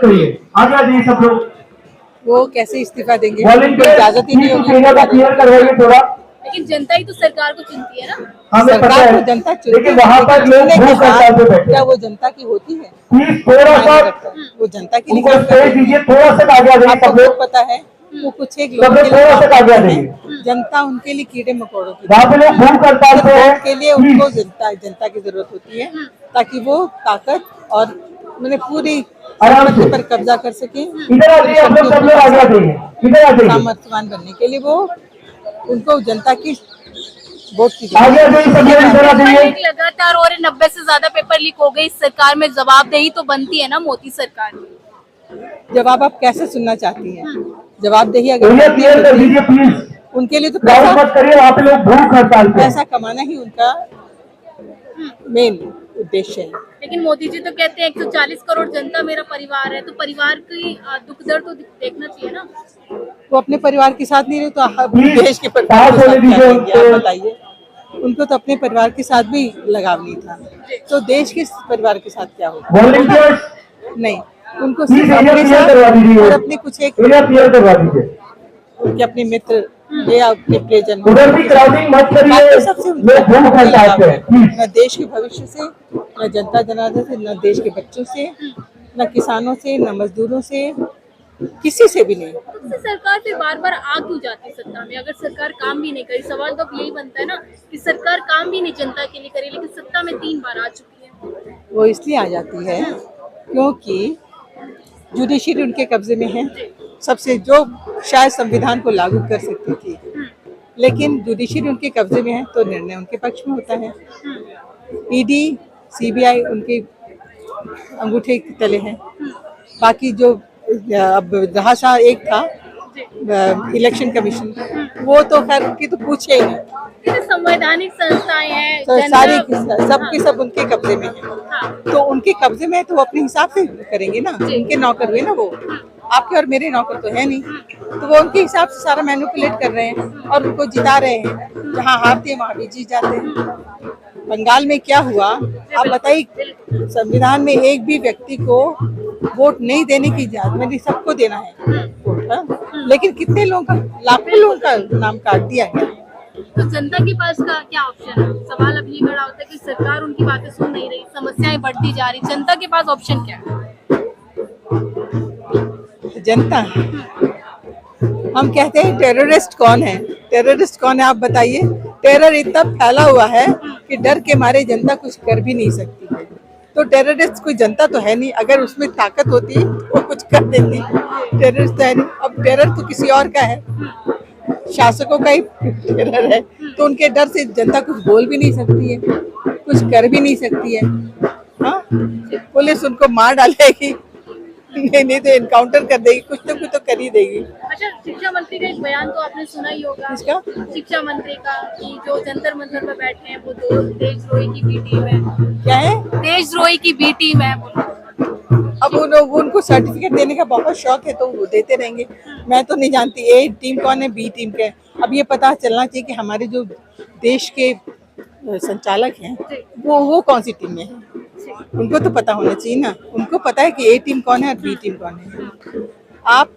करिए। आगे आ जाइए सब लोग। वो कैसे इस्तीफा देंगे? इजाजत ही नहीं होगी। क्लियर करवाइए थोड़ा। लेकिन जनता ही तो सरकार को चुनती है ना। सरकार को जनता चुनती है, वहाँ पर लोग भूख हड़ताल पे बैठे। क्या वो जनता की होती है? थोड़ा सा वो जनता की उनको स्पेस दीजिए, थोड़ा सा आगे आ जाइए सब लोग। पता है वो कुछ एक सब लोग थोड़ा सा आगे आ जाइए। जनता उनके लिए कीड़े मकोड़ों की, वहाँ पे लोग भूख हड़ताल पे हैं। के लिए उनको जनता की जरूरत होती है ताकि वो ताकत और मैंने पूरी संपत्ति पर कब्जा कर सके। इधर आ जाइए, आप लोग सब लोग आगे आ जाइए। इधर आ जाइए। सामर्थ्यवान बनने के लिए वो उनको जनता की वोट की आगे आ जाइए सब लोग। इधर आ जाइए। लगातार और 90 से ज्यादा पेपर लीक हो गई। सरकार में जवाबदेही तो बनती है ना मोदी सरकार की। जवाब आप कैसे सुनना चाहती हैं? जवाबदेही अगर क्लियर कर दीजिए प्लीज। उनके लिए तो मत करिए, वहाँ पे लोग भूख हड़ताल पे। पैसा कमाना ही उनका मेन उद्देश्य है। लेकिन मोदी जी तो कहते हैं 140 करोड़ जनता मेरा परिवार है, तो परिवार की दुख दर्द तो देखना चाहिए ना। वो अपने परिवार के साथ नहीं रहे तो देश के परिवार के साथ क्या करेंगे आप बताइए? उनको तो अपने परिवार के साथ भी लगाव नहीं था, तो देश के परिवार के साथ क्या होगा? नहीं, उनको सिर्फ अपने साथ और अपने कुछ एक क्लियर करवा दीजिए। उनके अपने मित्र या अपने प्रियजन उधर भी क्राउडिंग मत करिए। सबसे लोग भूख हड़ताल पे हैं। न देश के भविष्य से, न जनता जनार्दन से, न देश के बच्चों से, न किसानों से, न मजदूरों से, किसी से भी नहीं। तो सरकार फिर बार बार आ क्यों जाती है सत्ता में? अगर सरकार काम भी नहीं करी, सवाल तो अब यही बनता है ना कि सरकार काम भी नहीं जनता के लिए करी, लेकिन सत्ता में 3 बार आ चुकी है। वो इसलिए आ जाती है क्योंकि जुडिशरी उनके कब्जे में है, सबसे जो शायद संविधान को लागू कर सकती थी, लेकिन जुडिशरी उनके कब्जे में है तो निर्णय उनके पक्ष में होता है। ईडी सीबीआई उनके अंगूठे के तले हैं। बाकी जो अब रहा सा एक था इलेक्शन कमीशन, वो तो खैर की तो पूछे ही नहीं। संवैधानिक संस्थाएं हैं तो सारी सबके सब उनके कब्जे में है। हाँ। तो उनके कब्जे में है तो वो अपने हिसाब से करेंगे ना, उनके नौकर हुए ना वो, आपके और मेरे नौकर तो है नहीं, तो वो उनके हिसाब से सारा मैनिपुलेट कर रहे हैं और उनको जिता रहे हैं। जहाँ हारते हैं वहाँ भी जीत जाते हैं। बंगाल में क्या हुआ आप बताइए? संविधान में एक भी व्यक्ति को वोट नहीं देने की इजाजत, मैंने सबको देना है वोट, हाँ? लेकिन कितने लोगों का, लाखों लोगों का नाम काट दिया गया। तो जनता के पास का क्या ऑप्शन है? सवाल अब ये खड़ा होता है कि सरकार उनकी बातें सुन नहीं रही, समस्याएं बढ़ती जा रही, जनता के पास ऑप्शन क्या है? जनता, हम कहते हैं टेररिस्ट कौन है? टेररिस्ट कौन है आप बताइए? टेरर इतना फैला हुआ है कि डर के मारे जनता कुछ कर भी नहीं सकती। तो टेररिस्ट कोई जनता तो है नहीं, अगर उसमें ताकत होती वो कुछ कर देती। टेररिस्ट तो है नहीं। अब टेरर तो किसी और का है, शासकों का ही टेरर है, तो उनके डर से जनता कुछ बोल भी नहीं सकती है, कुछ कर भी नहीं सकती है। हाँ, पुलिस उनको मार डालेगी, नहीं तो इनकाउंटर कर देगी, कुछ तो कर ही देगी। अच्छा, शिक्षा मंत्री का एक बयान तो आपने सुना ही होगा। किसका? शिक्षा मंत्री का, कि जो जंतर मंतर में बैठे हैं वो दो देशद्रोही की बी टीम है। क्या है? देशद्रोही की बी टीम है। अब उनको सर्टिफिकेट देने का बहुत शौक है तो वो देते रहेंगे। मैं तो नहीं जानती ए टीम कौन है, बी टीम क्या है। अब ये पता चलना चाहिए कि हमारे जो देश के संचालक हैं वो कौन सी टीम में है, उनको तो पता होना चाहिए ना। उनको पता है कि ए टीम कौन है और बी टीम कौन है। आप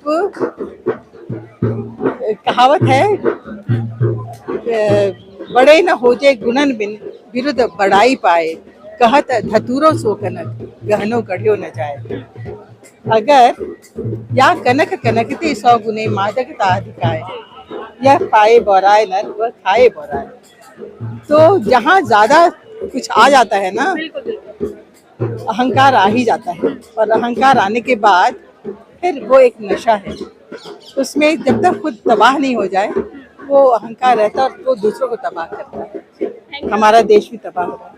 कहावत है बड़े न हो जाए गुणन बिन विरुद्ध बढ़ाई पाए, कहत धतूरो सो कनक गहनो गढ़ियो न जाए। अगर या कनक कनकते 100 गुने मादक अधिकाय, यह पाए बोराए नर वह खाए बोराए। तो जहाँ ज्यादा कुछ आ जाता है ना, अहंकार आ ही जाता है, और अहंकार आने के बाद फिर वो एक नशा है। उसमें जब तक खुद तबाह नहीं हो जाए वो अहंकार रहता है और वो दूसरों को तबाह करता है। हमारा देश भी तबाह हो रहा है।